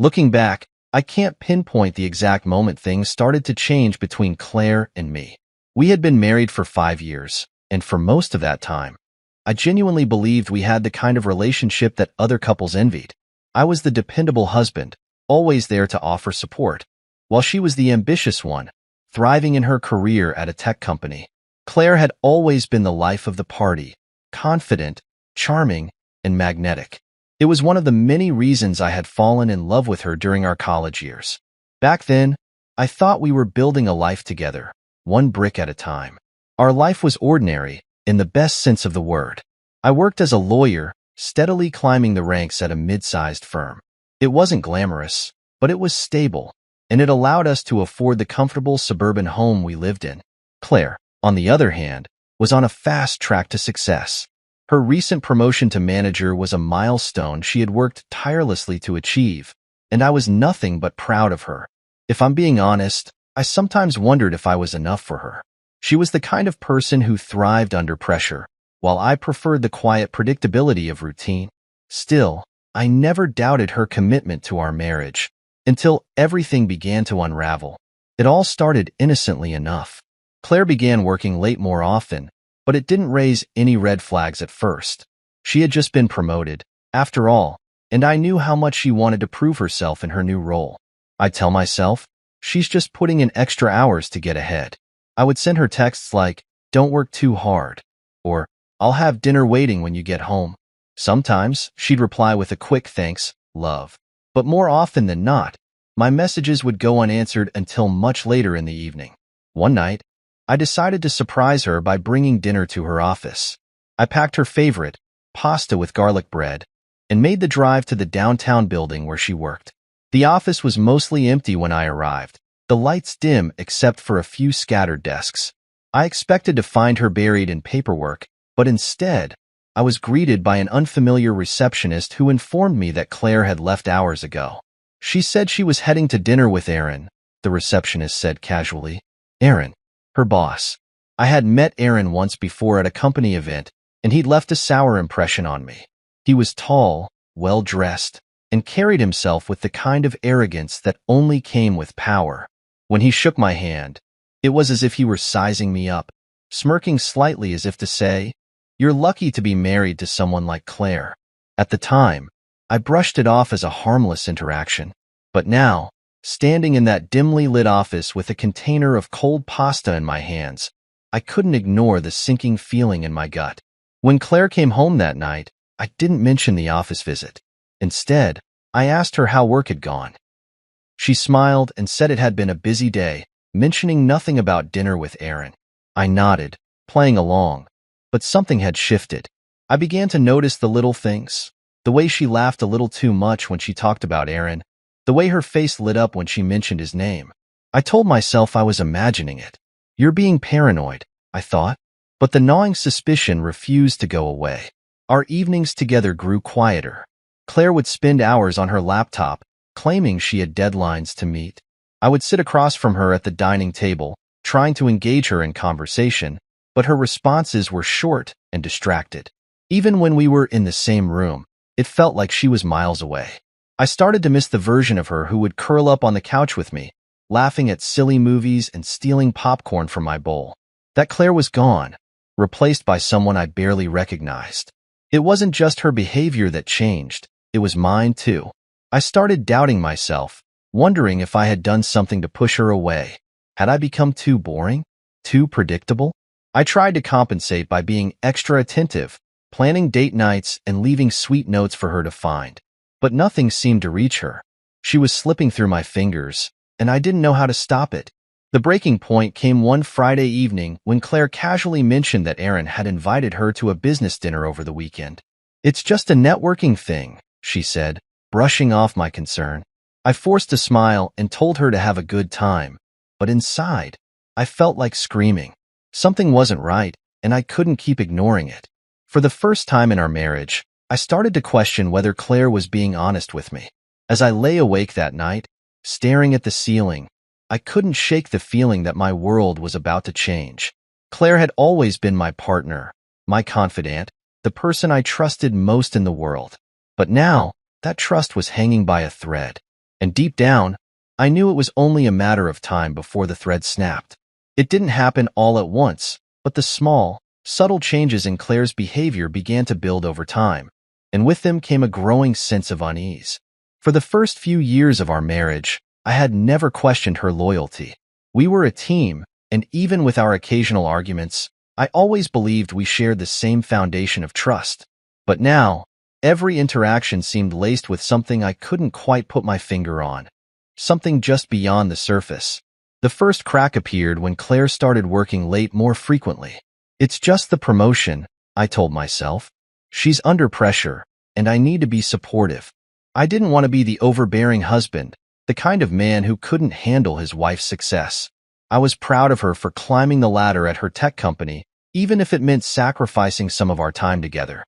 Looking back, I can't pinpoint the exact moment things started to change between Claire and me. We had been married for 5 years, and for most of that time, I genuinely believed we had the kind of relationship that other couples envied. I was the dependable husband, always there to offer support, while she was the ambitious one, thriving in her career at a tech company. Claire had always been the life of the party, confident, charming, and magnetic. It was one of the many reasons I had fallen in love with her during our college years. Back then, I thought we were building a life together, one brick at a time. Our life was ordinary, in the best sense of the word. I worked as a lawyer, steadily climbing the ranks at a mid-sized firm. It wasn't glamorous, but it was stable, and it allowed us to afford the comfortable suburban home we lived in. Claire, on the other hand, was on a fast track to success. Her recent promotion to manager was a milestone she had worked tirelessly to achieve, and I was nothing but proud of her. If I'm being honest, I sometimes wondered if I was enough for her. She was the kind of person who thrived under pressure, while I preferred the quiet predictability of routine. Still, I never doubted her commitment to our marriage, until everything began to unravel. It all started innocently enough. Claire began working late more often, but it didn't raise any red flags at first. She had just been promoted, after all, and I knew how much she wanted to prove herself in her new role. I'd tell myself, she's just putting in extra hours to get ahead. I would send her texts like, "Don't work too hard," or "I'll have dinner waiting when you get home." Sometimes she'd reply with a quick "Thanks, love." But more often than not, my messages would go unanswered until much later in the evening. One night, I decided to surprise her by bringing dinner to her office. I packed her favorite, pasta with garlic bread, and made the drive to the downtown building where she worked. The office was mostly empty when I arrived, the lights dim except for a few scattered desks. I expected to find her buried in paperwork, but instead, I was greeted by an unfamiliar receptionist who informed me that Claire had left hours ago. She said she was heading to dinner with Aaron, the receptionist said casually. Aaron, her boss. I had met Aaron once before at a company event, and he'd left a sour impression on me. He was tall, well-dressed, and carried himself with the kind of arrogance that only came with power. When he shook my hand, it was as if he were sizing me up, smirking slightly as if to say, "You're lucky to be married to someone like Claire." At the time, I brushed it off as a harmless interaction. But now, standing in that dimly lit office with a container of cold pasta in my hands, I couldn't ignore the sinking feeling in my gut. When Claire came home that night, I didn't mention the office visit. Instead, I asked her how work had gone. She smiled and said it had been a busy day, mentioning nothing about dinner with Aaron. I nodded, playing along, but something had shifted. I began to notice the little things, the way she laughed a little too much when she talked about Aaron, the way her face lit up when she mentioned his name. I told myself I was imagining it. You're being paranoid, I thought, but the gnawing suspicion refused to go away. Our evenings together grew quieter. Claire would spend hours on her laptop, claiming she had deadlines to meet. I would sit across from her at the dining table, trying to engage her in conversation, but her responses were short and distracted. Even when we were in the same room, it felt like she was miles away. I started to miss the version of her who would curl up on the couch with me, laughing at silly movies and stealing popcorn from my bowl. That Claire was gone, replaced by someone I barely recognized. It wasn't just her behavior that changed, it was mine too. I started doubting myself, wondering if I had done something to push her away. Had I become too boring? Too predictable? I tried to compensate by being extra attentive, planning date nights and leaving sweet notes for her to find. But nothing seemed to reach her. She was slipping through my fingers, and I didn't know how to stop it. The breaking point came one Friday evening when Claire casually mentioned that Aaron had invited her to a business dinner over the weekend. "It's just a networking thing," she said, brushing off my concern. I forced a smile and told her to have a good time, but inside, I felt like screaming. Something wasn't right, and I couldn't keep ignoring it. For the first time in our marriage, I started to question whether Claire was being honest with me. As I lay awake that night, staring at the ceiling, I couldn't shake the feeling that my world was about to change. Claire had always been my partner, my confidant, the person I trusted most in the world. But now, that trust was hanging by a thread. And deep down, I knew it was only a matter of time before the thread snapped. It didn't happen all at once, but the small, subtle changes in Claire's behavior began to build over time, and with them came a growing sense of unease. For the first few years of our marriage, I had never questioned her loyalty. We were a team, and even with our occasional arguments, I always believed we shared the same foundation of trust. But now, every interaction seemed laced with something I couldn't quite put my finger on, something just beyond the surface. The first crack appeared when Claire started working late more frequently. It's just the promotion, I told myself. She's under pressure, and I need to be supportive. I didn't want to be the overbearing husband, the kind of man who couldn't handle his wife's success. I was proud of her for climbing the ladder at her tech company, even if it meant sacrificing some of our time together.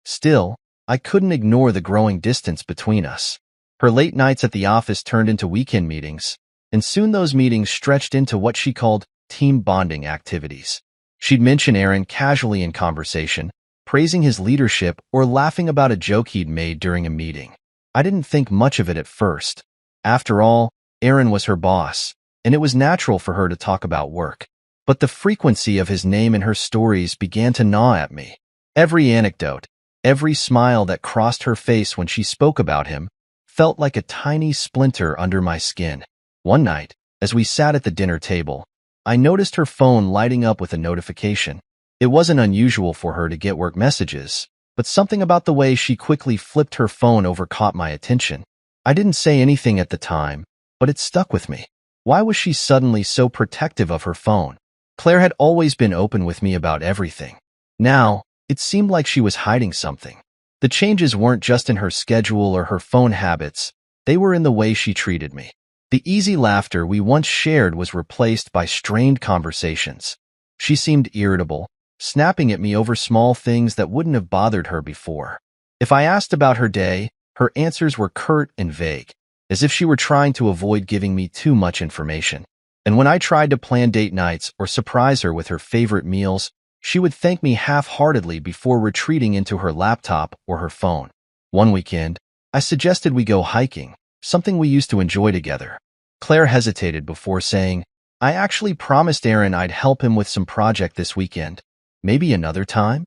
Still, I couldn't ignore the growing distance between us. Her late nights at the office turned into weekend meetings, and soon those meetings stretched into what she called team bonding activities. She'd mention Aaron casually in conversation, praising his leadership or laughing about a joke he'd made during a meeting. I didn't think much of it at first. After all, Aaron was her boss, and it was natural for her to talk about work. But the frequency of his name in her stories began to gnaw at me. Every anecdote, every smile that crossed her face when she spoke about him, felt like a tiny splinter under my skin. One night, as we sat at the dinner table, I noticed her phone lighting up with a notification. It wasn't unusual for her to get work messages, but something about the way she quickly flipped her phone over caught my attention. I didn't say anything at the time, but it stuck with me. Why was she suddenly so protective of her phone? Claire had always been open with me about everything. Now, it seemed like she was hiding something. The changes weren't just in her schedule or her phone habits, they were in the way she treated me. The easy laughter we once shared was replaced by strained conversations. She seemed irritable, snapping at me over small things that wouldn't have bothered her before. If I asked about her day, her answers were curt and vague, as if she were trying to avoid giving me too much information. And when I tried to plan date nights or surprise her with her favorite meals, she would thank me half-heartedly before retreating into her laptop or her phone. One weekend, I suggested we go hiking, something we used to enjoy together. Claire hesitated before saying, "I actually promised Aaron I'd help him with some project this weekend. Maybe another time?"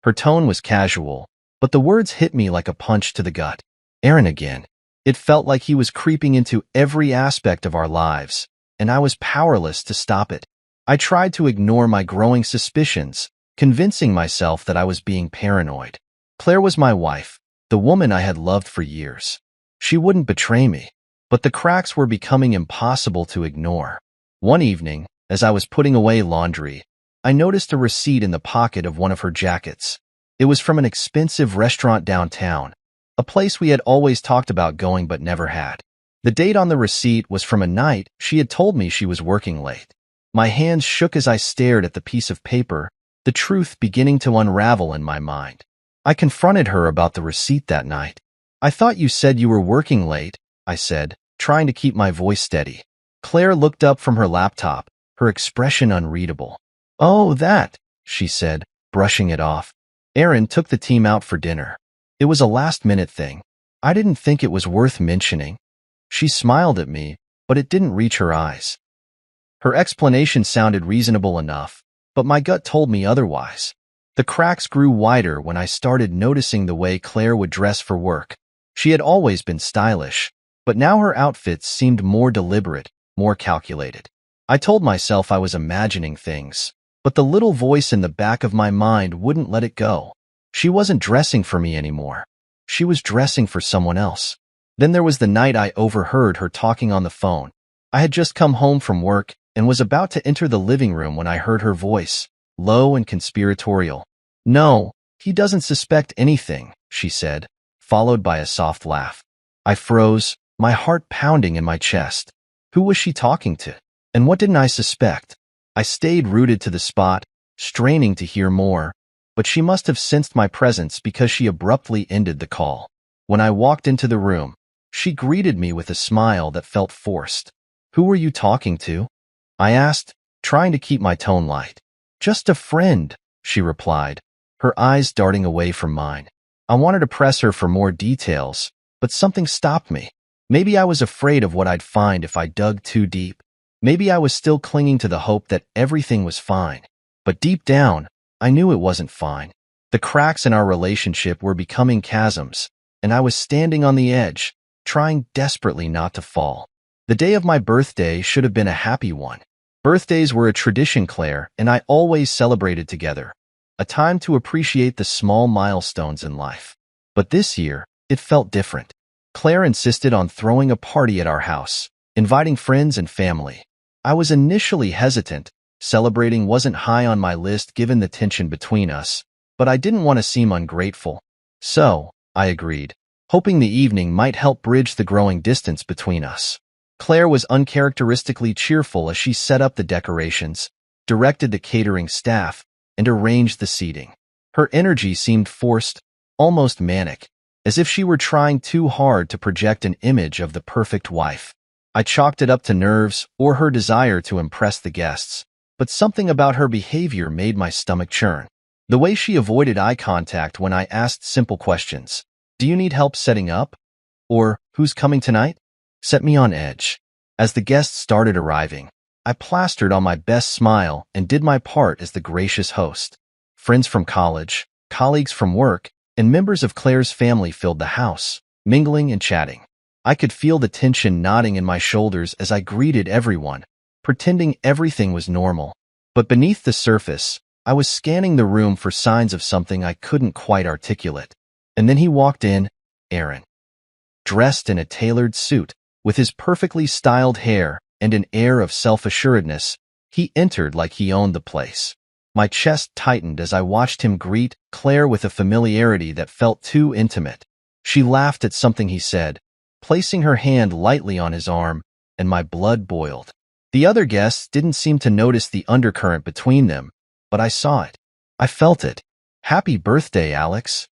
Her tone was casual, but the words hit me like a punch to the gut. Aaron again. It felt like he was creeping into every aspect of our lives, and I was powerless to stop it. I tried to ignore my growing suspicions, convincing myself that I was being paranoid. Claire was my wife, the woman I had loved for years. She wouldn't betray me, but the cracks were becoming impossible to ignore. One evening, as I was putting away laundry, I noticed a receipt in the pocket of one of her jackets. It was from an expensive restaurant downtown, a place we had always talked about going but never had. The date on the receipt was from a night she had told me she was working late. My hands shook as I stared at the piece of paper, the truth beginning to unravel in my mind. I confronted her about the receipt that night. "I thought you said you were working late," I said, trying to keep my voice steady. Claire looked up from her laptop, her expression unreadable. "Oh, that," she said, brushing it off. "Aaron took the team out for dinner. It was a last-minute thing. I didn't think it was worth mentioning." She smiled at me, but it didn't reach her eyes. Her explanation sounded reasonable enough, but my gut told me otherwise. The cracks grew wider when I started noticing the way Claire would dress for work. She had always been stylish, but now her outfits seemed more deliberate, more calculated. I told myself I was imagining things, but the little voice in the back of my mind wouldn't let it go. She wasn't dressing for me anymore. She was dressing for someone else. Then there was the night I overheard her talking on the phone. I had just come home from work and was about to enter the living room when I heard her voice, low and conspiratorial. "No, he doesn't suspect anything," she said, followed by a soft laugh. I froze, my heart pounding in my chest. Who was she talking to? And what didn't I suspect? I stayed rooted to the spot, straining to hear more, but she must have sensed my presence because she abruptly ended the call. When I walked into the room, she greeted me with a smile that felt forced. "Who were you talking to?" I asked, trying to keep my tone light. "Just a friend," she replied, her eyes darting away from mine. I wanted to press her for more details, but something stopped me. Maybe I was afraid of what I'd find if I dug too deep. Maybe I was still clinging to the hope that everything was fine. But deep down, I knew it wasn't fine. The cracks in our relationship were becoming chasms, and I was standing on the edge, trying desperately not to fall. The day of my birthday should have been a happy one. Birthdays were a tradition, Claire, and I always celebrated together. A time to appreciate the small milestones in life. But this year, it felt different. Claire insisted on throwing a party at our house, inviting friends and family. I was initially hesitant. Celebrating wasn't high on my list given the tension between us, but I didn't want to seem ungrateful. So, I agreed, hoping the evening might help bridge the growing distance between us. Claire was uncharacteristically cheerful as she set up the decorations, directed the catering staff, and arranged the seating. Her energy seemed forced, almost manic, as if she were trying too hard to project an image of the perfect wife. I chalked it up to nerves or her desire to impress the guests, but something about her behavior made my stomach churn. The way she avoided eye contact when I asked simple questions, "Do you need help setting up?" or "Who's coming tonight?" set me on edge. As the guests started arriving, I plastered on my best smile and did my part as the gracious host. Friends from college, colleagues from work, and members of Claire's family filled the house, mingling and chatting. I could feel the tension knotting in my shoulders as I greeted everyone, pretending everything was normal. But beneath the surface, I was scanning the room for signs of something I couldn't quite articulate. And then he walked in, Aaron. Dressed in a tailored suit, with his perfectly styled hair and an air of self-assuredness, he entered like he owned the place. My chest tightened as I watched him greet Claire with a familiarity that felt too intimate. She laughed at something he said, placing her hand lightly on his arm, and my blood boiled. The other guests didn't seem to notice the undercurrent between them, but I saw it. I felt it. "Happy birthday, Alex,"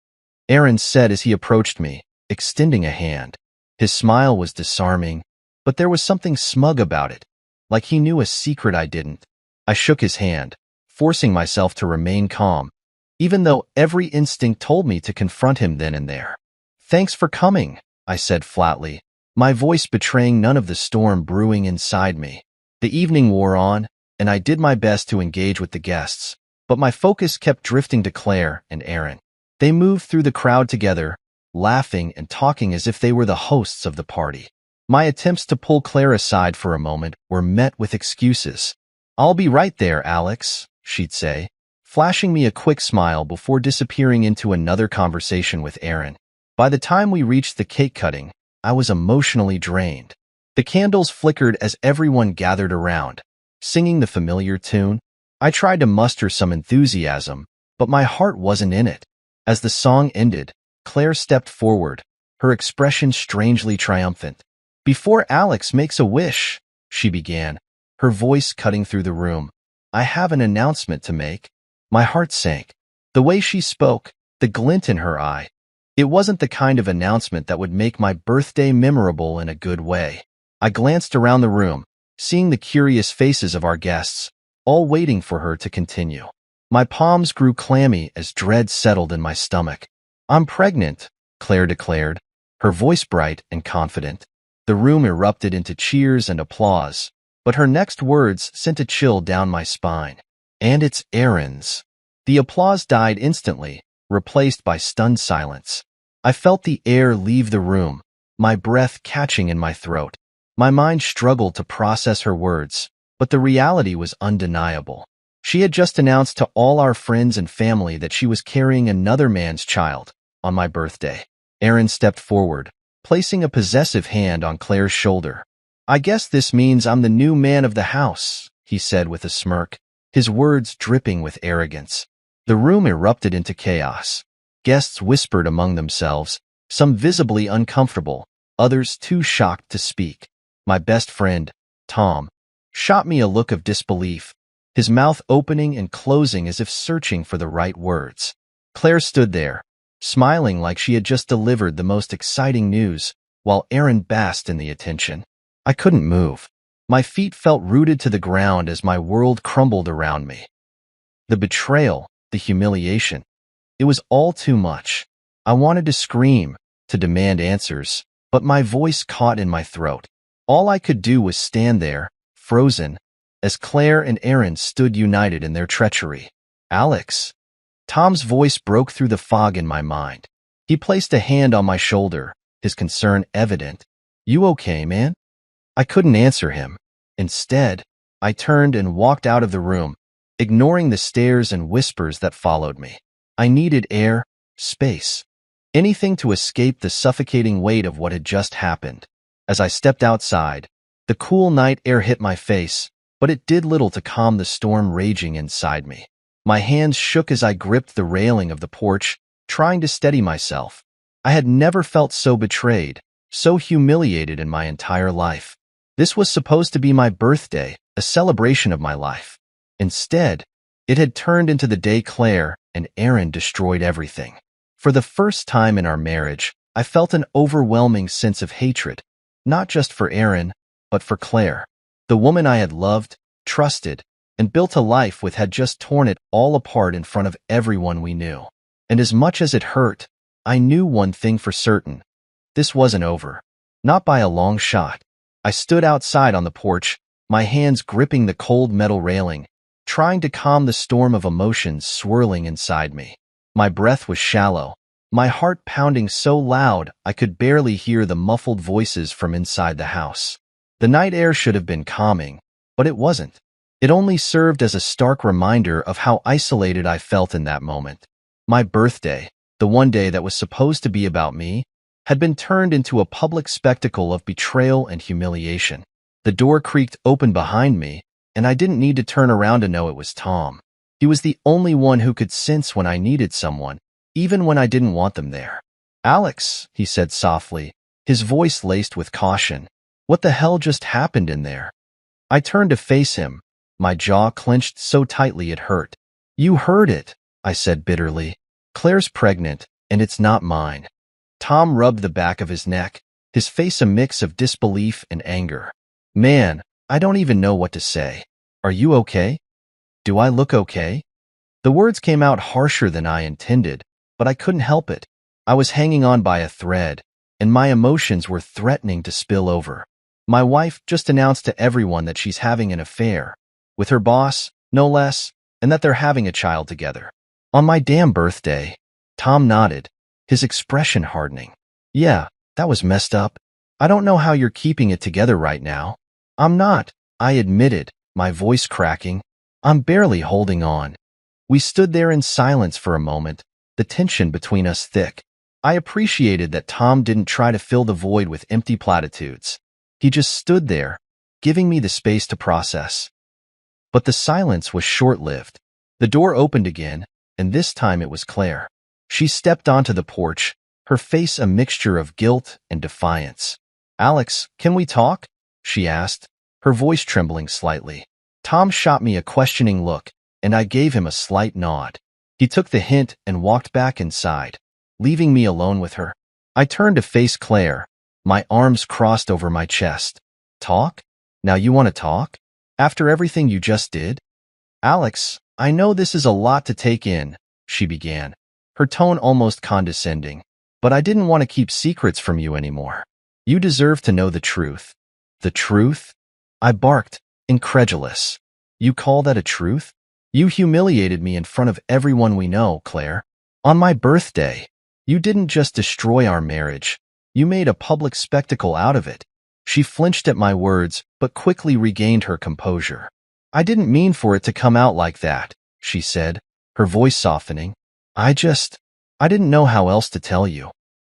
Aaron said as he approached me, extending a hand. His smile was disarming, but there was something smug about it, like he knew a secret I didn't. I shook his hand, forcing myself to remain calm, even though every instinct told me to confront him then and there. "Thanks for coming," I said flatly, my voice betraying none of the storm brewing inside me. The evening wore on, and I did my best to engage with the guests, but my focus kept drifting to Claire and Aaron. They moved through the crowd together, laughing and talking as if they were the hosts of the party. My attempts to pull Claire aside for a moment were met with excuses. "I'll be right there, Alex," she'd say, flashing me a quick smile before disappearing into another conversation with Aaron. By the time we reached the cake cutting, I was emotionally drained. The candles flickered as everyone gathered around, singing the familiar tune. I tried to muster some enthusiasm, but my heart wasn't in it. As the song ended, Claire stepped forward, her expression strangely triumphant. "Before Alex makes a wish," she began, her voice cutting through the room, "I have an announcement to make." My heart sank. The way she spoke, the glint in her eye, it wasn't the kind of announcement that would make my birthday memorable in a good way. I glanced around the room, seeing the curious faces of our guests, all waiting for her to continue. My palms grew clammy as dread settled in my stomach. "I'm pregnant," Claire declared, her voice bright and confident. The room erupted into cheers and applause, but her next words sent a chill down my spine. "And it's Aaron's." The applause died instantly, replaced by stunned silence. I felt the air leave the room, my breath catching in my throat. My mind struggled to process her words, but the reality was undeniable. She had just announced to all our friends and family that she was carrying another man's child on my birthday. Aaron stepped forward, placing a possessive hand on Claire's shoulder. "I guess this means I'm the new man of the house," he said with a smirk, his words dripping with arrogance. The room erupted into chaos. Guests whispered among themselves, some visibly uncomfortable, others too shocked to speak. My best friend, Tom, shot me a look of disbelief, his mouth opening and closing as if searching for the right words. Claire stood there, smiling like she had just delivered the most exciting news, while Aaron basked in the attention. I couldn't move. My feet felt rooted to the ground as my world crumbled around me. The betrayal, the humiliation. It was all too much. I wanted to scream, to demand answers, but my voice caught in my throat. All I could do was stand there, frozen, as Claire and Aaron stood united in their treachery. Alex. Tom's voice broke through the fog in my mind. He placed a hand on my shoulder, his concern evident. You okay, man? I couldn't answer him. Instead, I turned and walked out of the room, ignoring the stares and whispers that followed me. I needed air, space, anything to escape the suffocating weight of what had just happened. As I stepped outside, the cool night air hit my face, but it did little to calm the storm raging inside me. My hands shook as I gripped the railing of the porch, trying to steady myself. I had never felt so betrayed, so humiliated in my entire life. This was supposed to be my birthday, a celebration of my life. Instead, it had turned into the day Claire and Aaron destroyed everything. For the first time in our marriage, I felt an overwhelming sense of hatred, not just for Aaron, but for Claire. The woman I had loved, trusted, and built a life with had just torn it all apart in front of everyone we knew. And as much as it hurt, I knew one thing for certain. This wasn't over. Not by a long shot. I stood outside on the porch, my hands gripping the cold metal railing, trying to calm the storm of emotions swirling inside me. My breath was shallow, my heart pounding so loud I could barely hear the muffled voices from inside the house. The night air should have been calming, but it wasn't. It only served as a stark reminder of how isolated I felt in that moment. My birthday, the one day that was supposed to be about me, had been turned into a public spectacle of betrayal and humiliation. The door creaked open behind me, and I didn't need to turn around to know it was Tom. He was the only one who could sense when I needed someone, even when I didn't want them there. Alex, he said softly, his voice laced with caution. What the hell just happened in there? I turned to face him, my jaw clenched so tightly it hurt. You heard it, I said bitterly. Claire's pregnant, and it's not mine. Tom rubbed the back of his neck, his face a mix of disbelief and anger. Man, I don't even know what to say. Are you okay? Do I look okay? The words came out harsher than I intended, but I couldn't help it. I was hanging on by a thread, and my emotions were threatening to spill over. My wife just announced to everyone that she's having an affair, with her boss, no less, and that they're having a child together. On my damn birthday. Tom nodded, his expression hardening. Yeah, that was messed up. I don't know how you're keeping it together right now. I'm not, I admitted, my voice cracking. I'm barely holding on. We stood there in silence for a moment, the tension between us thick. I appreciated that Tom didn't try to fill the void with empty platitudes. He just stood there, giving me the space to process. But the silence was short-lived. The door opened again, and this time it was Claire. She stepped onto the porch, her face a mixture of guilt and defiance. Alex, can we talk? She asked, her voice trembling slightly. Tom shot me a questioning look, and I gave him a slight nod. He took the hint and walked back inside, leaving me alone with her. I turned to face Claire, my arms crossed over my chest. Talk? Now you want to talk? After everything you just did? Alex, I know this is a lot to take in, she began, her tone almost condescending, but I didn't want to keep secrets from you anymore. You deserve to know the truth. The truth? I barked, incredulous. You call that a truth? You humiliated me in front of everyone we know, Claire. On my birthday. You didn't just destroy our marriage. You made a public spectacle out of it. She flinched at my words, but quickly regained her composure. I didn't mean for it to come out like that, she said, her voice softening. I didn't know how else to tell you.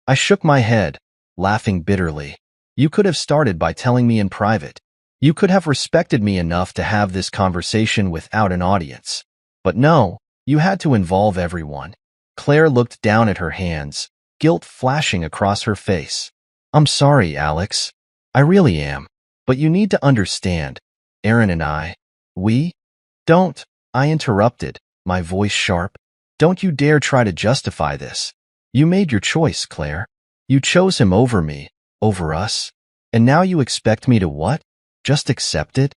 I shook my head, laughing bitterly. You could have started by telling me in private. You could have respected me enough to have this conversation without an audience. But no, you had to involve everyone. Claire looked down at her hands, guilt flashing across her face. I'm sorry, Alex. I really am. But you need to understand. Aaron and I, don't, I interrupted, my voice sharp. Don't you dare try to justify this. You made your choice, Claire. You chose him over me, over us. And now you expect me to what? Just accept it?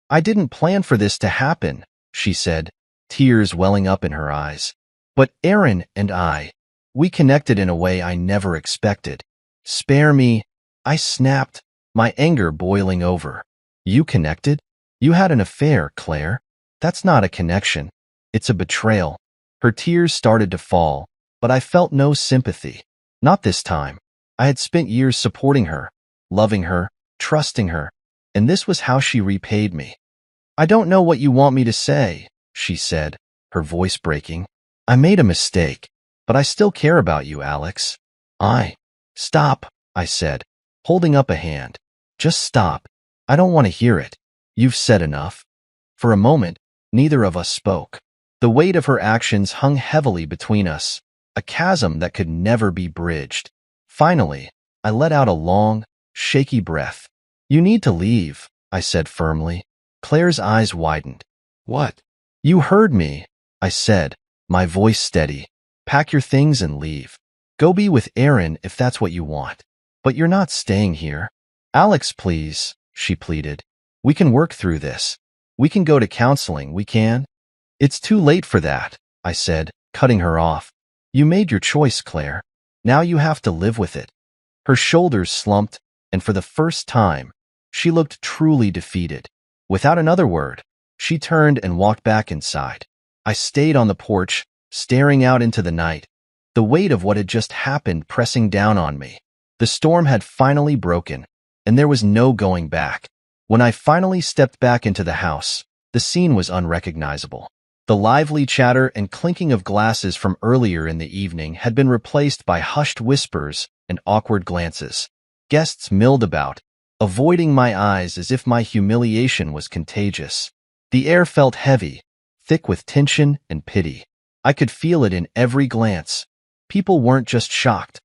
I didn't plan for this to happen, she said, tears welling up in her eyes. But Aaron and I, we connected in a way I never expected. Spare me, I snapped, my anger boiling over. You connected? You had an affair, Claire. That's not a connection. It's a betrayal. Her tears started to fall, but I felt no sympathy. Not this time. I had spent years supporting her, loving her, trusting her, and this was how she repaid me. I don't know what you want me to say, she said, her voice breaking. I made a mistake, but I still care about you, Alex. Stop, I said, holding up a hand. Just stop. I don't want to hear it. You've said enough. For a moment, neither of us spoke. The weight of her actions hung heavily between us, a chasm that could never be bridged. Finally, I let out a long, shaky breath. You need to leave, I said firmly. Claire's eyes widened. What? You heard me, I said, my voice steady. Pack your things and leave. Go be with Aaron if that's what you want. But you're not staying here. Alex, please, she pleaded. We can work through this. We can go to counseling, we can. It's too late for that, I said, cutting her off. You made your choice, Claire. Now you have to live with it. Her shoulders slumped, and for the first time, she looked truly defeated. Without another word, she turned and walked back inside. I stayed on the porch, staring out into the night, the weight of what had just happened pressing down on me. The storm had finally broken, and there was no going back. When I finally stepped back into the house, the scene was unrecognizable. The lively chatter and clinking of glasses from earlier in the evening had been replaced by hushed whispers and awkward glances. Guests milled about, avoiding my eyes as if my humiliation was contagious. The air felt heavy, thick with tension and pity. I could feel it in every glance. People weren't just shocked.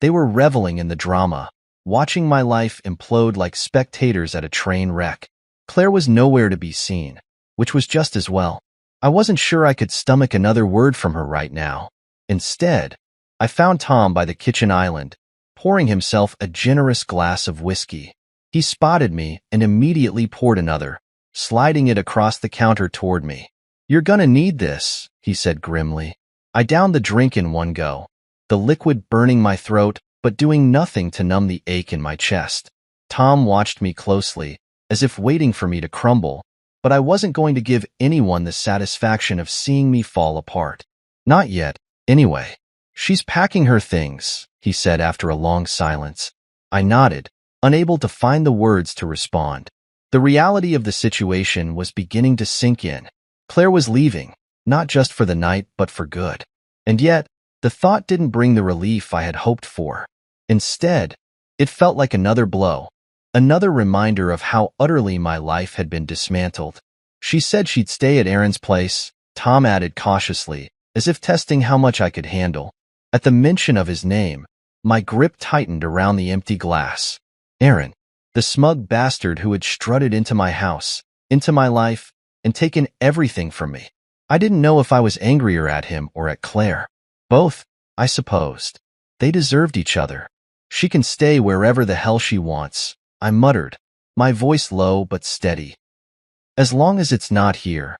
They were reveling in the drama, watching my life implode like spectators at a train wreck. Claire was nowhere to be seen, which was just as well. I wasn't sure I could stomach another word from her right now. Instead, I found Tom by the kitchen island, pouring himself a generous glass of whiskey. He spotted me and immediately poured another, sliding it across the counter toward me. You're gonna need this, he said grimly. I downed the drink in one go, the liquid burning my throat but doing nothing to numb the ache in my chest. Tom watched me closely, as if waiting for me to crumble, but I wasn't going to give anyone the satisfaction of seeing me fall apart. Not yet, anyway. She's packing her things, he said after a long silence. I nodded, unable to find the words to respond. The reality of the situation was beginning to sink in. Claire was leaving, not just for the night, but for good. And yet, the thought didn't bring the relief I had hoped for. Instead, it felt like another blow, another reminder of how utterly my life had been dismantled. She said she'd stay at Aaron's place, Tom added cautiously, as if testing how much I could handle. At the mention of his name, my grip tightened around the empty glass. Aaron, the smug bastard who had strutted into my house, into my life, and taken everything from me. I didn't know if I was angrier at him or at Claire. Both, I supposed. They deserved each other. She can stay wherever the hell she wants, I muttered, my voice low but steady. As long as it's not here.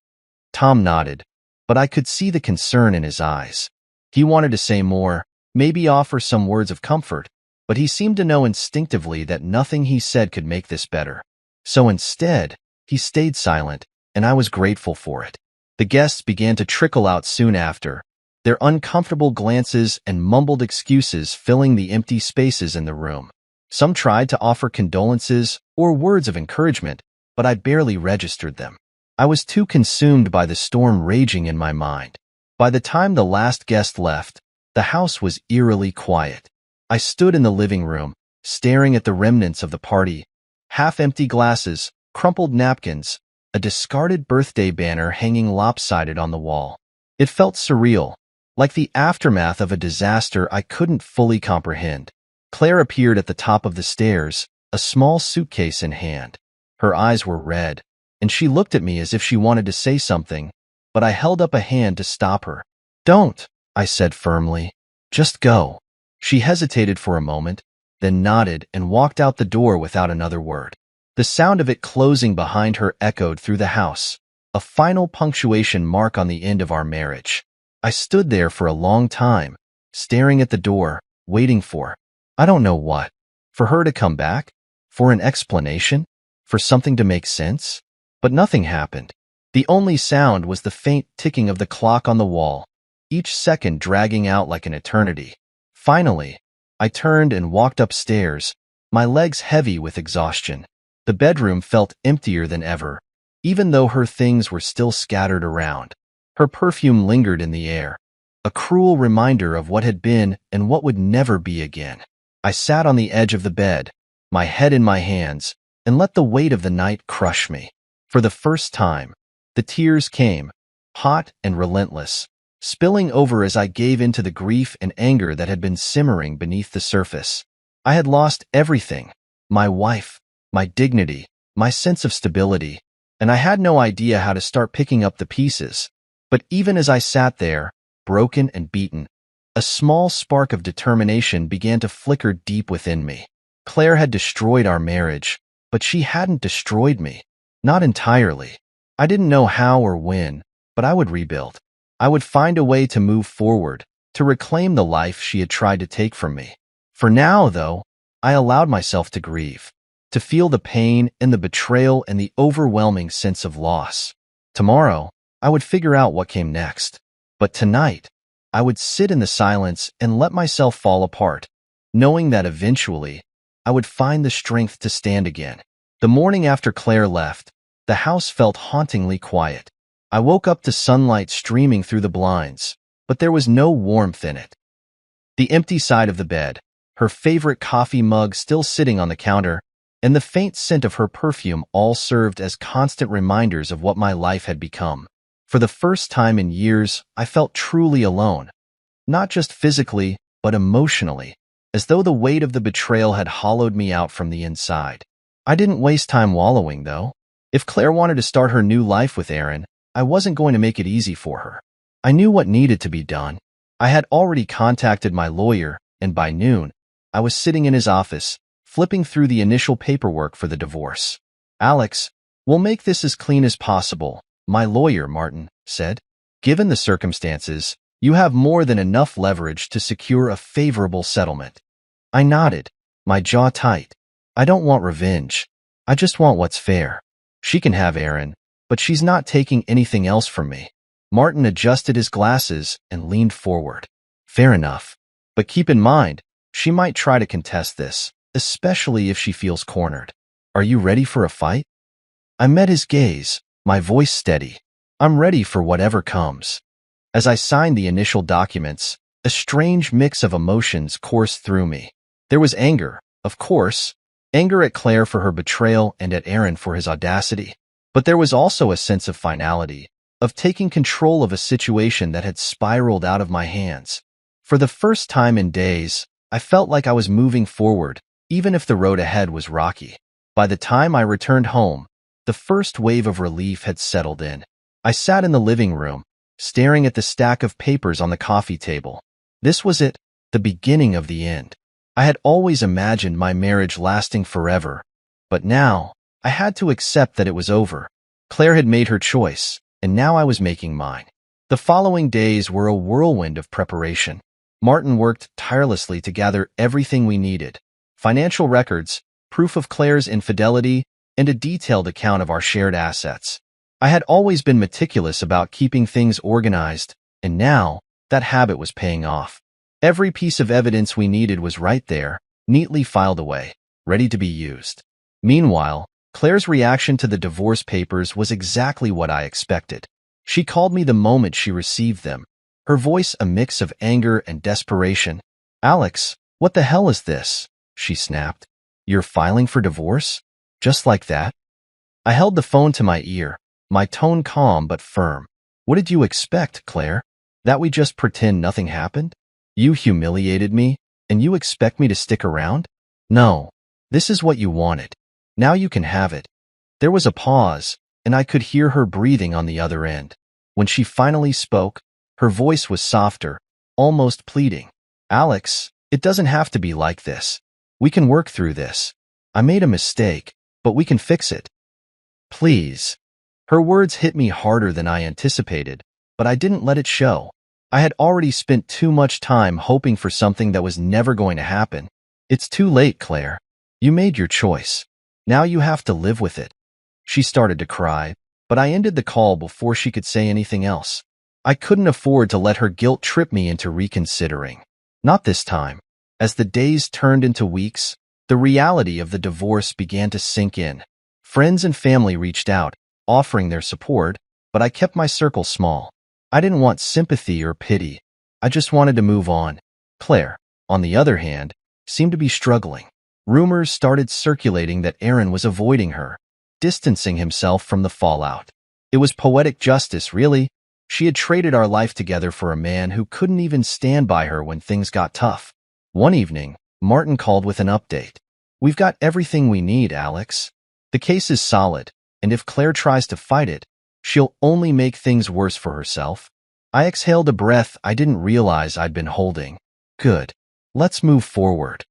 Tom nodded, but I could see the concern in his eyes. He wanted to say more, maybe offer some words of comfort, but he seemed to know instinctively that nothing he said could make this better. So instead, he stayed silent, and I was grateful for it. The guests began to trickle out soon after, their uncomfortable glances and mumbled excuses filling the empty spaces in the room. Some tried to offer condolences or words of encouragement, but I barely registered them. I was too consumed by the storm raging in my mind. By the time the last guest left, the house was eerily quiet. I stood in the living room, staring at the remnants of the party, half-empty glasses, crumpled napkins, a discarded birthday banner hanging lopsided on the wall. It felt surreal, like the aftermath of a disaster I couldn't fully comprehend. Claire appeared at the top of the stairs, a small suitcase in hand. Her eyes were red, and she looked at me as if she wanted to say something, but I held up a hand to stop her. Don't, I said firmly. Just go. She hesitated for a moment, then nodded and walked out the door without another word. The sound of it closing behind her echoed through the house, a final punctuation mark on the end of our marriage. I stood there for a long time, staring at the door, waiting for, I don't know what. For her to come back? For an explanation? For something to make sense? But nothing happened. The only sound was the faint ticking of the clock on the wall, each second dragging out like an eternity. Finally, I turned and walked upstairs, my legs heavy with exhaustion. The bedroom felt emptier than ever, even though her things were still scattered around. Her perfume lingered in the air, a cruel reminder of what had been and what would never be again. I sat on the edge of the bed, my head in my hands, and let the weight of the night crush me. For the first time, the tears came, hot and relentless, spilling over as I gave in to the grief and anger that had been simmering beneath the surface. I had lost everything, my wife, my dignity, my sense of stability, and I had no idea how to start picking up the pieces. But even as I sat there, broken and beaten, a small spark of determination began to flicker deep within me. Claire had destroyed our marriage, but she hadn't destroyed me. Not entirely. I didn't know how or when, but I would rebuild. I would find a way to move forward, to reclaim the life she had tried to take from me. For now, though, I allowed myself to grieve, to feel the pain and the betrayal and the overwhelming sense of loss. Tomorrow, I would figure out what came next. But tonight, I would sit in the silence and let myself fall apart, knowing that eventually, I would find the strength to stand again. The morning after Claire left, the house felt hauntingly quiet. I woke up to sunlight streaming through the blinds, but there was no warmth in it. The empty side of the bed, her favorite coffee mug still sitting on the counter, and the faint scent of her perfume all served as constant reminders of what my life had become. For the first time in years, I felt truly alone, not just physically, but emotionally, as though the weight of the betrayal had hollowed me out from the inside. I didn't waste time wallowing, though. If Claire wanted to start her new life with Aaron, I wasn't going to make it easy for her. I knew what needed to be done. I had already contacted my lawyer, and by noon, I was sitting in his office, flipping through the initial paperwork for the divorce. "Alex, we'll make this as clean as possible," my lawyer, Martin, said. "Given the circumstances, you have more than enough leverage to secure a favorable settlement." I nodded, my jaw tight. I don't want revenge. I just want what's fair. She can have Aaron, but she's not taking anything else from me. Martin adjusted his glasses and leaned forward. "Fair enough. But keep in mind, she might try to contest this, especially if she feels cornered. Are you ready for a fight?" I met his gaze, my voice steady. "I'm ready for whatever comes." As I signed the initial documents, a strange mix of emotions coursed through me. There was anger, of course, anger at Claire for her betrayal and at Aaron for his audacity. But there was also a sense of finality, of taking control of a situation that had spiraled out of my hands. For the first time in days, I felt like I was moving forward, even if the road ahead was rocky. By the time I returned home, the first wave of relief had settled in. I sat in the living room, staring at the stack of papers on the coffee table. This was it, the beginning of the end. I had always imagined my marriage lasting forever, but now I had to accept that it was over. Claire had made her choice, and now I was making mine. The following days were a whirlwind of preparation. Martin worked tirelessly to gather everything we needed: financial records, proof of Claire's infidelity, and a detailed account of our shared assets. I had always been meticulous about keeping things organized, and now that habit was paying off. Every piece of evidence we needed was right there, neatly filed away, ready to be used. Meanwhile, Claire's reaction to the divorce papers was exactly what I expected. She called me the moment she received them, her voice a mix of anger and desperation. "Alex, what the hell is this?" she snapped. "You're filing for divorce? Just like that?" I held the phone to my ear, my tone calm but firm. "What did you expect, Claire? That we just pretend nothing happened? You humiliated me, and you expect me to stick around? No, this is what you wanted. Now you can have it." There was a pause, and I could hear her breathing on the other end. When she finally spoke, her voice was softer, almost pleading. "Alex, it doesn't have to be like this. We can work through this. I made a mistake, but we can fix it. Please." Her words hit me harder than I anticipated, but I didn't let it show. I had already spent too much time hoping for something that was never going to happen. "It's too late, Claire. You made your choice. Now you have to live with it. She started to cry, but I ended the call before she could say anything else. I couldn't afford to let her guilt trip me into reconsidering. Not this time. As the days turned into weeks, the reality of the divorce began to sink in. Friends and family reached out, offering their support, but I kept my circle small. I didn't want sympathy or pity. I just wanted to move on. Claire, on the other hand, seemed to be struggling. Rumors started circulating that Aaron was avoiding her, distancing himself from the fallout. It was poetic justice, really. She had traded our life together for a man who couldn't even stand by her when things got tough. One evening, Martin called with an update. "We've got everything we need, Alex. The case is solid, and if Claire tries to fight it, she'll only make things worse for herself." I exhaled a breath I didn't realize I'd been holding. Good. Let's move forward.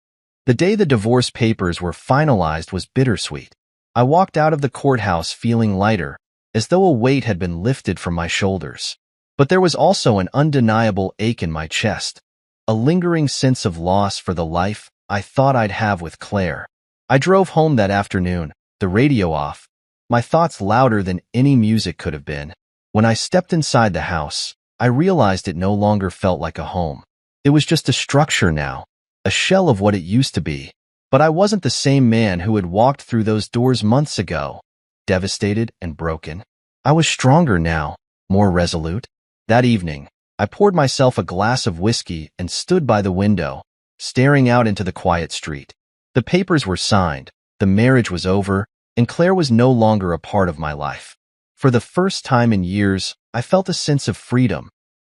The day the divorce papers were finalized was bittersweet. I walked out of the courthouse feeling lighter, as though a weight had been lifted from my shoulders. But there was also an undeniable ache in my chest, a lingering sense of loss for the life I thought I'd have with Claire. I drove home that afternoon, the radio off, my thoughts louder than any music could have been. When I stepped inside the house, I realized it no longer felt like a home. It was just a structure now, a shell of what it used to be. But I wasn't the same man who had walked through those doors months ago, devastated and broken. I was stronger now, more resolute. That evening, I poured myself a glass of whiskey and stood by the window, staring out into the quiet street. The papers were signed, the marriage was over, and Claire was no longer a part of my life. For the first time in years, I felt a sense of freedom,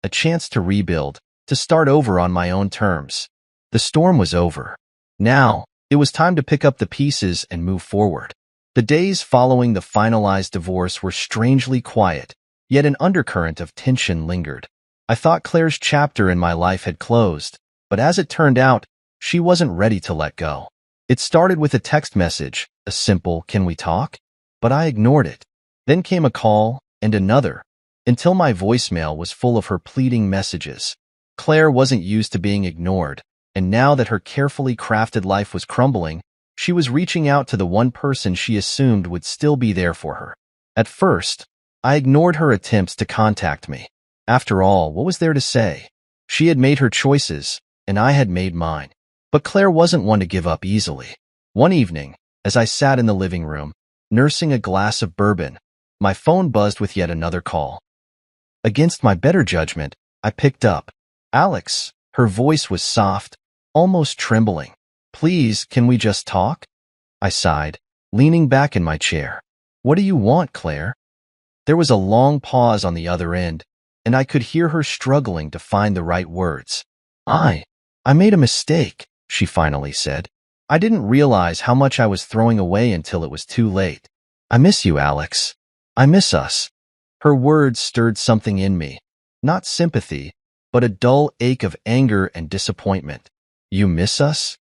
a chance to rebuild, to start over on my own terms. The storm was over. Now, it was time to pick up the pieces and move forward. The days following the finalized divorce were strangely quiet, yet an undercurrent of tension lingered. I thought Claire's chapter in my life had closed, but as it turned out, she wasn't ready to let go. It started with a text message, a simple "Can we talk?" But I ignored it. Then came a call, and another, until my voicemail was full of her pleading messages. Claire wasn't used to being ignored, and now that her carefully crafted life was crumbling, she was reaching out to the one person she assumed would still be there for her. At first, I ignored her attempts to contact me. After all, what was there to say? She had made her choices, and I had made mine. But Claire wasn't one to give up easily. One evening, as I sat in the living room, nursing a glass of bourbon, my phone buzzed with yet another call. Against my better judgment, I picked up. "Alex," her voice was soft, almost trembling. "Please, can we just talk?" I sighed, leaning back in my chair. "What do you want, Claire?" There was a long pause on the other end, and I could hear her struggling to find the right words. I made a mistake," she finally said. "I didn't realize how much I was throwing away until it was too late. I miss you, Alex. I miss us." Her words stirred something in me, not sympathy, but a dull ache of anger and disappointment. "You miss us?"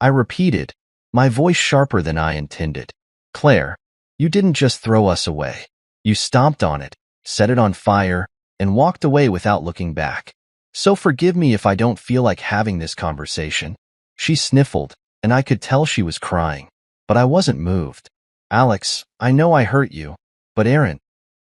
I repeated, my voice sharper than I intended. "Claire, you didn't just throw us away. You stomped on it, set it on fire, and walked away without looking back. So forgive me if I don't feel like having this conversation." She sniffled, and I could tell she was crying, but I wasn't moved. "Alex, I know I hurt you, but Aaron,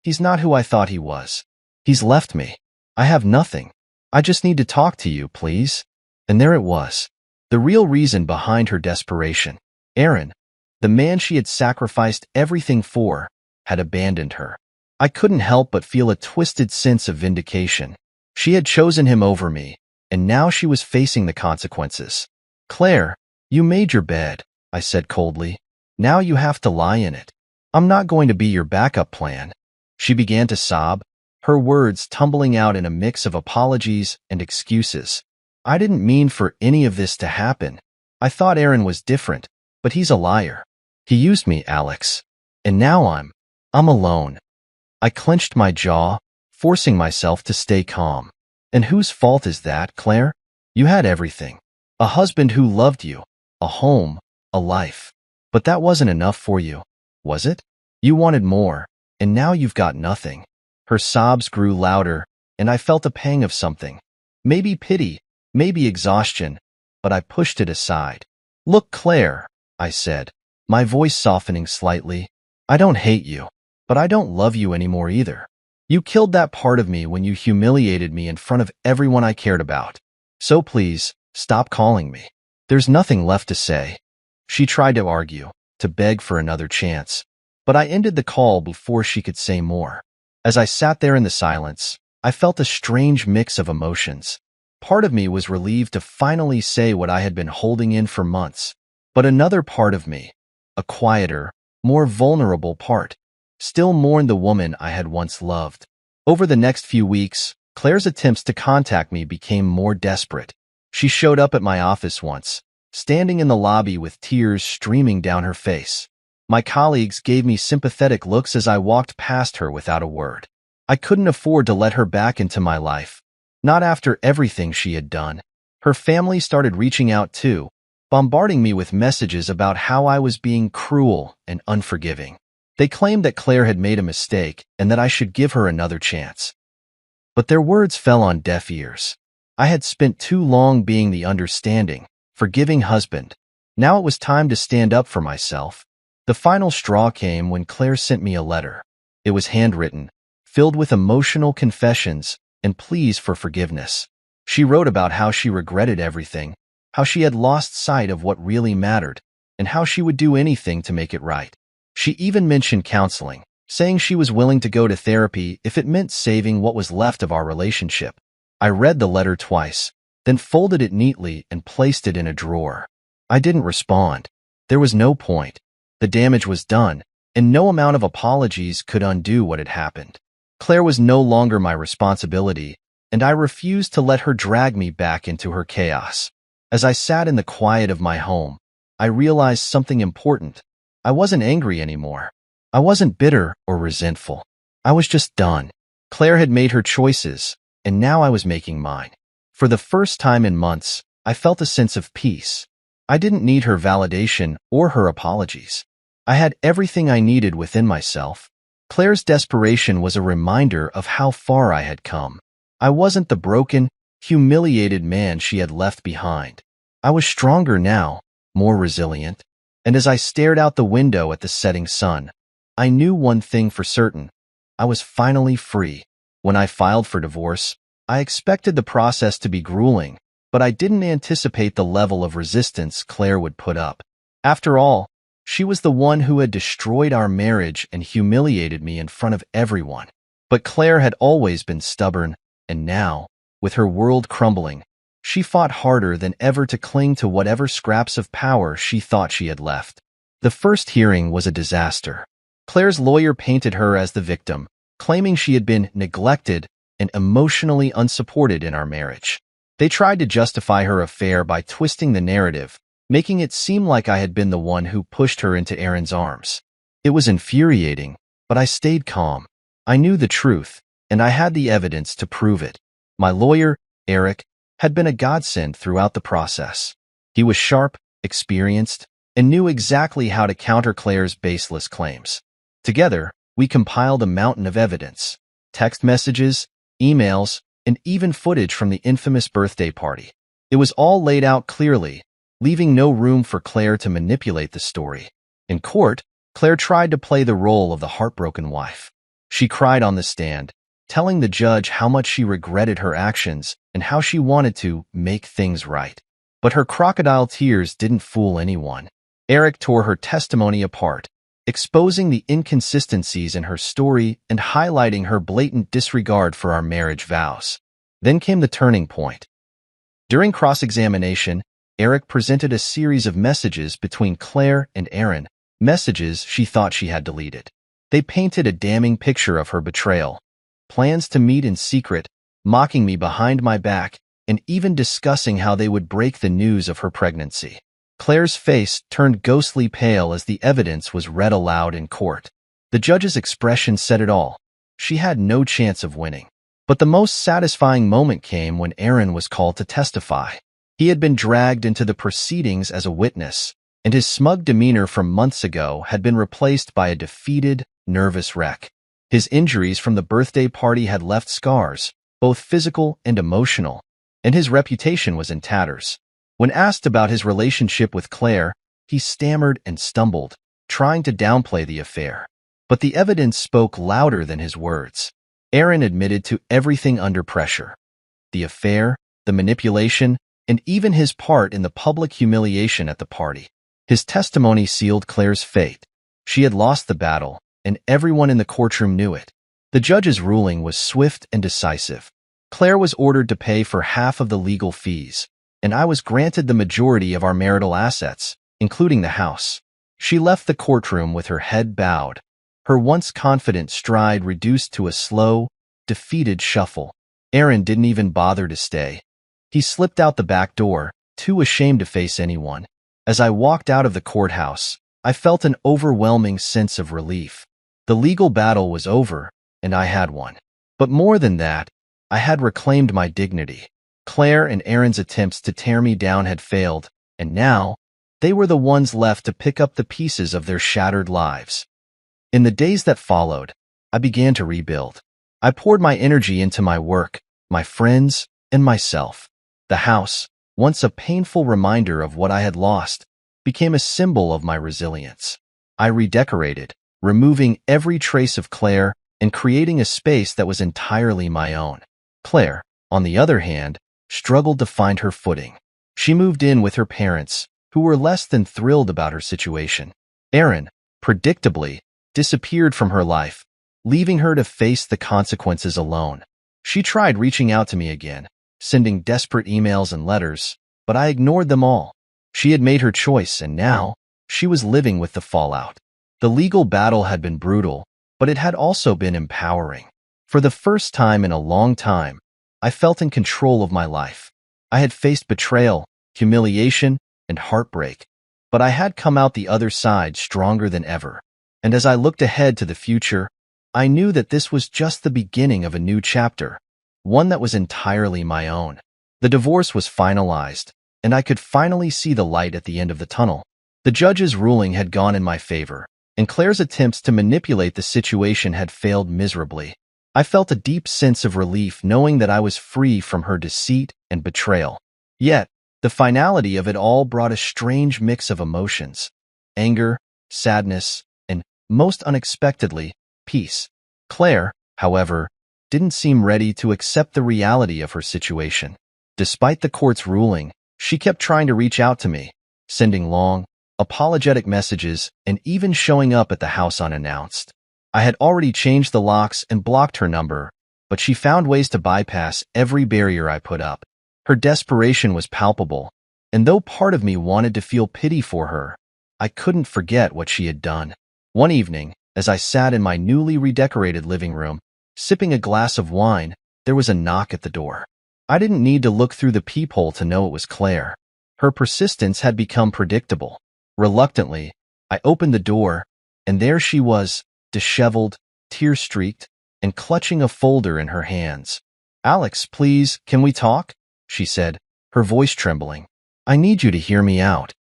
he's not who I thought he was. He's left me. I have nothing. I just need to talk to you, please." And there it was. The real reason behind her desperation. Aaron, the man she had sacrificed everything for, had abandoned her. I couldn't help but feel a twisted sense of vindication. She had chosen him over me, and now she was facing the consequences. "Claire, you made your bed," I said coldly. "Now you have to lie in it. I'm not going to be your backup plan." She began to sob, her words tumbling out in a mix of apologies and excuses. "I didn't mean for any of this to happen. I thought Aaron was different, but he's a liar. He used me, Alex. And now I'm alone." I clenched my jaw, forcing myself to stay calm. "And whose fault is that, Claire? You had everything. A husband who loved you, a home, a life. But that wasn't enough for you, was it? You wanted more, and now you've got nothing." Her sobs grew louder, and I felt a pang of something. Maybe pity, maybe exhaustion, but I pushed it aside. "Look, Claire, I said, my voice softening slightly. I don't hate you, but I don't love you anymore either. You killed that part of me when you humiliated me in front of everyone I cared about. So please, stop calling me. There's nothing left to say. She tried to argue, to beg for another chance, but I ended the call before she could say more. As I sat there in the silence, I felt a strange mix of emotions. Part of me was relieved to finally say what I had been holding in for months, but another part of me, a quieter, more vulnerable part, still mourned the woman I had once loved. Over the next few weeks, Claire's attempts to contact me became more desperate. She showed up at my office once, standing in the lobby with tears streaming down her face. My colleagues gave me sympathetic looks as I walked past her without a word. I couldn't afford to let her back into my life, not after everything she had done. Her family started reaching out too, bombarding me with messages about how I was being cruel and unforgiving. They claimed that Claire had made a mistake and that I should give her another chance. But their words fell on deaf ears. I had spent too long being the understanding, forgiving husband. Now it was time to stand up for myself. The final straw came when Claire sent me a letter. It was handwritten, filled with emotional confessions and pleas for forgiveness. She wrote about how she regretted everything, how she had lost sight of what really mattered, and how she would do anything to make it right. She even mentioned counseling, saying she was willing to go to therapy if it meant saving what was left of our relationship. I read the letter twice, then folded it neatly and placed it in a drawer. I didn't respond. There was no point. The damage was done, and no amount of apologies could undo what had happened. Claire was no longer my responsibility, and I refused to let her drag me back into her chaos. As I sat in the quiet of my home, I realized something important. I wasn't angry anymore. I wasn't bitter or resentful. I was just done. Claire had made her choices, and now I was making mine. For the first time in months, I felt a sense of peace. I didn't need her validation or her apologies. I had everything I needed within myself. Claire's desperation was a reminder of how far I had come. I wasn't the broken, humiliated man she had left behind. I was stronger now, more resilient. And as I stared out the window at the setting sun, I knew one thing for certain. I was finally free. When I filed for divorce, I expected the process to be grueling, but I didn't anticipate the level of resistance Claire would put up. After all, she was the one who had destroyed our marriage and humiliated me in front of everyone. But Claire had always been stubborn, and now, with her world crumbling, she fought harder than ever to cling to whatever scraps of power she thought she had left. The first hearing was a disaster. Claire's lawyer painted her as the victim, claiming she had been neglected and emotionally unsupported in our marriage. They tried to justify her affair by twisting the narrative, making it seem like I had been the one who pushed her into Aaron's arms. It was infuriating, but I stayed calm. I knew the truth, and I had the evidence to prove it. My lawyer, Eric, had been a godsend throughout the process. He was sharp, experienced, and knew exactly how to counter Claire's baseless claims. Together, we compiled a mountain of evidence: text messages, emails, and even footage from the infamous birthday party. It was all laid out clearly, leaving no room for Claire to manipulate the story. In court, Claire tried to play the role of the heartbroken wife. She cried on the stand, telling the judge how much she regretted her actions and how she wanted to make things right. But her crocodile tears didn't fool anyone. Eric tore her testimony apart, exposing the inconsistencies in her story and highlighting her blatant disregard for our marriage vows. Then came the turning point. During cross-examination, Eric presented a series of messages between Claire and Aaron, messages she thought she had deleted. They painted a damning picture of her betrayal, plans to meet in secret, mocking me behind my back, and even discussing how they would break the news of her pregnancy. Claire's face turned ghostly pale as the evidence was read aloud in court. The judge's expression said it all. She had no chance of winning. But the most satisfying moment came when Aaron was called to testify. He had been dragged into the proceedings as a witness, and his smug demeanor from months ago had been replaced by a defeated, nervous wreck. His injuries from the birthday party had left scars, both physical and emotional, and his reputation was in tatters. When asked about his relationship with Claire, He stammered and stumbled, trying to downplay the affair. But the evidence spoke louder than his words. Aaron admitted to everything under pressure. The affair, the manipulation, and even his part in the public humiliation at the party. His testimony sealed Claire's fate. She had lost the battle, and everyone in the courtroom knew it. The judge's ruling was swift and decisive. Claire was ordered to pay for half of the legal fees, and I was granted the majority of our marital assets, including the house. She left the courtroom with her head bowed, her once confident stride reduced to a slow, defeated shuffle. Aaron didn't even bother to stay. He slipped out the back door, too ashamed to face anyone. As I walked out of the courthouse, I felt an overwhelming sense of relief. The legal battle was over, and I had won. But more than that, I had reclaimed my dignity. Claire and Aaron's attempts to tear me down had failed, and now, they were the ones left to pick up the pieces of their shattered lives. In the days that followed, I began to rebuild. I poured my energy into my work, my friends, and myself. The house, once a painful reminder of what I had lost, became a symbol of my resilience. I redecorated, removing every trace of Claire and creating a space that was entirely my own. Claire, on the other hand, struggled to find her footing. She moved in with her parents, who were less than thrilled about her situation. Aaron, predictably, disappeared from her life, leaving her to face the consequences alone. She tried reaching out to me again, sending desperate emails and letters, but I ignored them all. She had made her choice, and now, she was living with the fallout. The legal battle had been brutal, but it had also been empowering. For the first time in a long time, I felt in control of my life. I had faced betrayal, humiliation, and heartbreak, but I had come out the other side stronger than ever. And as I looked ahead to the future, I knew that this was just the beginning of a new chapter, one that was entirely my own. The divorce was finalized, and I could finally see the light at the end of the tunnel. The judge's ruling had gone in my favor, and Claire's attempts to manipulate the situation had failed miserably. I felt a deep sense of relief knowing that I was free from her deceit and betrayal. Yet, the finality of it all brought a strange mix of emotions: anger, sadness, and, most unexpectedly, peace. Claire, however, didn't seem ready to accept the reality of her situation. Despite the court's ruling, she kept trying to reach out to me, sending long, apologetic messages and even showing up at the house unannounced. I had already changed the locks and blocked her number, but she found ways to bypass every barrier I put up. Her desperation was palpable, and though part of me wanted to feel pity for her, I couldn't forget what she had done. One evening, as I sat in my newly redecorated living room, sipping a glass of wine, there was a knock at the door. I didn't need to look through the peephole to know it was Claire. Her persistence had become predictable. Reluctantly, I opened the door, and there she was, disheveled, tear-streaked, and clutching a folder in her hands. "Alex, please, can we talk?" she said, her voice trembling. "I need you to hear me out."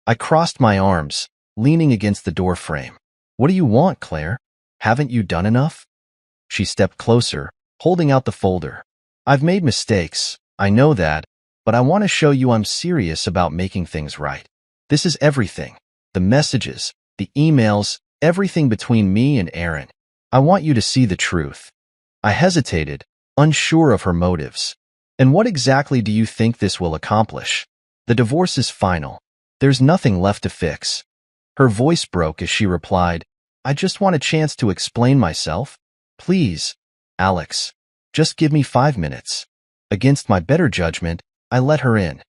I crossed my arms, leaning against the door frame. "What do you want, Claire? Haven't you done enough?" She stepped closer, holding out the folder. "I've made mistakes, I know that, but I want to show you I'm serious about making things right. This is everything. The messages, the emails, everything between me and Aaron. I want you to see the truth." I hesitated, unsure of her motives. "And what exactly do you think this will accomplish? The divorce is final. There's nothing left to fix." Her voice broke as she replied, "I just want a chance to explain myself. Please, Alex, just give me 5 minutes." Against my better judgment, I let her in.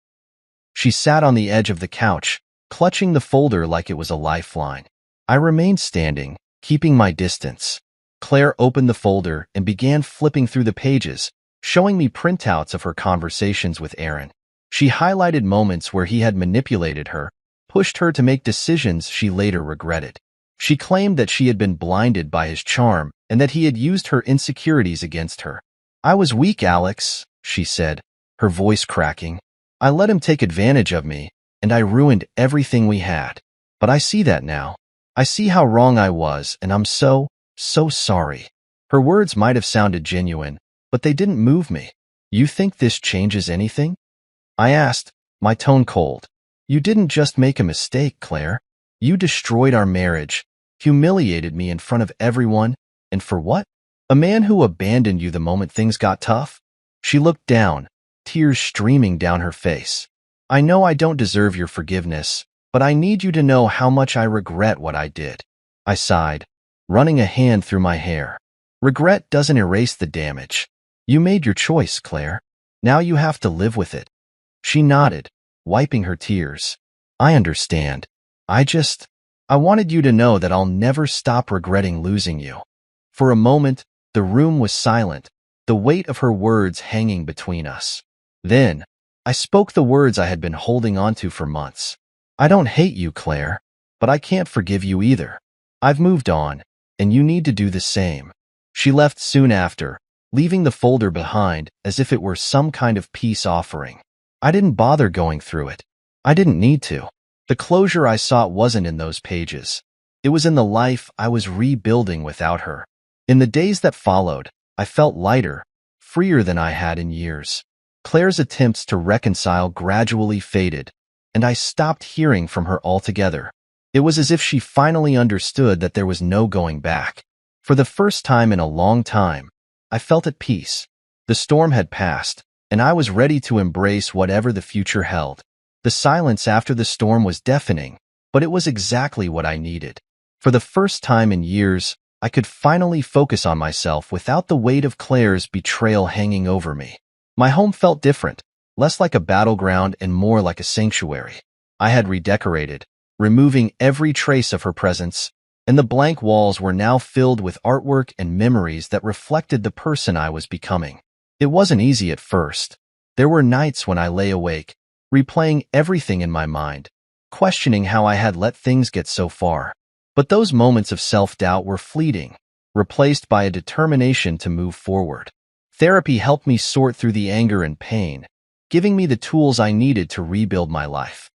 She sat on the edge of the couch, clutching the folder like it was a lifeline. I remained standing, keeping my distance. Claire opened the folder and began flipping through the pages, showing me printouts of her conversations with Aaron. She highlighted moments where he had manipulated her, pushed her to make decisions she later regretted. She claimed that she had been blinded by his charm and that he had used her insecurities against her. "I was weak, Alex," she said, her voice cracking. "I let him take advantage of me, and I ruined everything we had. But I see that now. I see how wrong I was, and I'm so sorry." Her words might have sounded genuine, but they didn't move me. "You think this changes anything?" I asked, my tone cold. You didn't just make a mistake, Claire. You destroyed our marriage, humiliated me in front of everyone, and for what? A man who abandoned you the moment things got tough? She looked down, tears streaming down her face. I know I don't deserve your forgiveness, but I need you to know how much I regret what I did. I sighed, running a hand through my hair. Regret doesn't erase the damage. You made your choice, Claire. Now you have to live with it. She nodded, wiping her tears. I understand. I wanted you to know that I'll never stop regretting losing you. For a moment, the room was silent, the weight of her words hanging between us. Then, I spoke the words I had been holding onto for months. I don't hate you, Claire, but I can't forgive you either. I've moved on, and you need to do the same. She left soon after, leaving the folder behind as if it were some kind of peace offering. I didn't bother going through it. I didn't need to. The closure I sought wasn't in those pages. It was in the life I was rebuilding without her. In the days that followed, I felt lighter, freer than I had in years. Claire's attempts to reconcile gradually faded, and I stopped hearing from her altogether. It was as if she finally understood that there was no going back. For the first time in a long time, I felt at peace. The storm had passed, and I was ready to embrace whatever the future held. The silence after the storm was deafening, but it was exactly what I needed. For the first time in years, I could finally focus on myself without the weight of Claire's betrayal hanging over me. My home felt different, less like a battleground and more like a sanctuary. I had redecorated, removing every trace of her presence, and the blank walls were now filled with artwork and memories that reflected the person I was becoming. It wasn't easy at first. There were nights when I lay awake, replaying everything in my mind, questioning how I had let things get so far. But those moments of self-doubt were fleeting, replaced by a determination to move forward. Therapy helped me sort through the anger and pain, giving me the tools I needed to rebuild my life.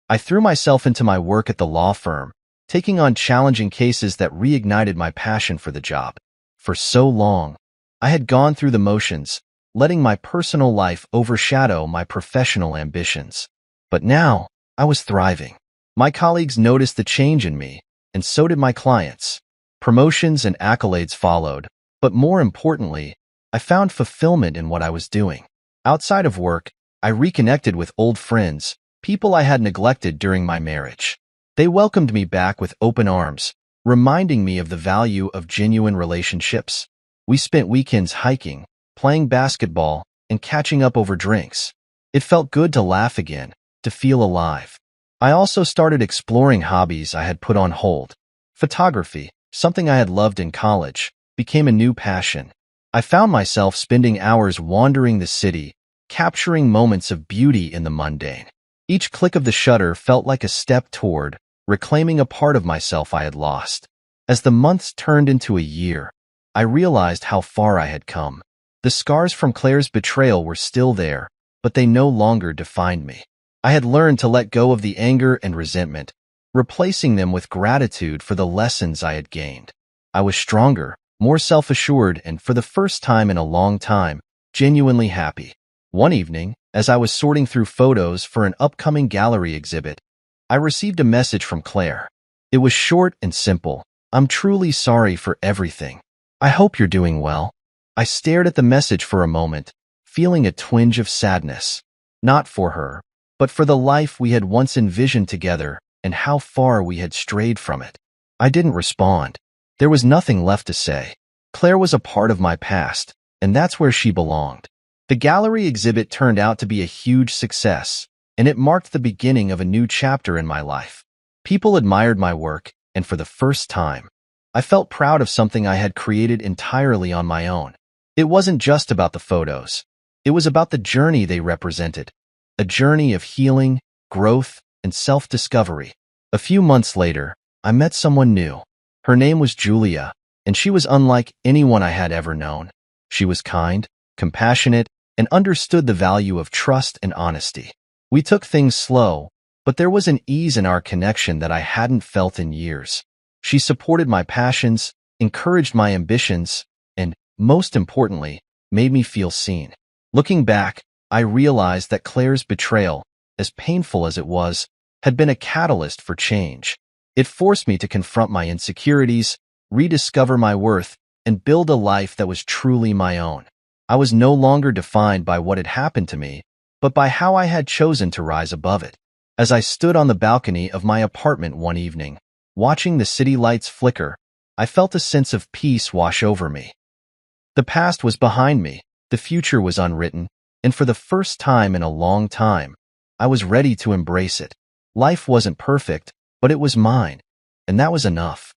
I threw myself into my work at the law firm, taking on challenging cases that reignited my passion for the job. For so long, I had gone through the motions, letting my personal life overshadow my professional ambitions. But now, I was thriving. My colleagues noticed the change in me, and so did my clients. Promotions and accolades followed, but more importantly, I found fulfillment in what I was doing. Outside of work, I reconnected with old friends, people I had neglected during my marriage. They welcomed me back with open arms, reminding me of the value of genuine relationships. We spent weekends hiking, playing basketball, and catching up over drinks. It felt good to laugh again, to feel alive. I also started exploring hobbies I had put on hold. Photography, something I had loved in college, became a new passion. I found myself spending hours wandering the city, capturing moments of beauty in the mundane. Each click of the shutter felt like a step toward reclaiming a part of myself I had lost. As the months turned into a year, I realized how far I had come. The scars from Claire's betrayal were still there, but they no longer defined me. I had learned to let go of the anger and resentment, replacing them with gratitude for the lessons I had gained. I was stronger, more self-assured, and for the first time in a long time, genuinely happy. One evening, as I was sorting through photos for an upcoming gallery exhibit, I received a message from Claire. It was short and simple. I'm truly sorry for everything. I hope you're doing well. I stared at the message for a moment, feeling a twinge of sadness. Not for her, but for the life we had once envisioned together and how far we had strayed from it. I didn't respond. There was nothing left to say. Claire was a part of my past, and that's where she belonged. The gallery exhibit turned out to be a huge success, and it marked the beginning of a new chapter in my life. People admired my work, and for the first time, I felt proud of something I had created entirely on my own. It wasn't just about the photos. It was about the journey they represented, a journey of healing, growth, and self-discovery. A few months later, I met someone new. Her name was Julia, and she was unlike anyone I had ever known. She was kind, compassionate, and understood the value of trust and honesty. We took things slow, but there was an ease in our connection that I hadn't felt in years. She supported my passions, encouraged my ambitions, and, most importantly, made me feel seen. Looking back, I realized that Claire's betrayal, as painful as it was, had been a catalyst for change. It forced me to confront my insecurities, rediscover my worth, and build a life that was truly my own. I was no longer defined by what had happened to me, but by how I had chosen to rise above it. As I stood on the balcony of my apartment one evening, watching the city lights flicker, I felt a sense of peace wash over me. The past was behind me, the future was unwritten, and for the first time in a long time, I was ready to embrace it. Life wasn't perfect, but it was mine, and that was enough.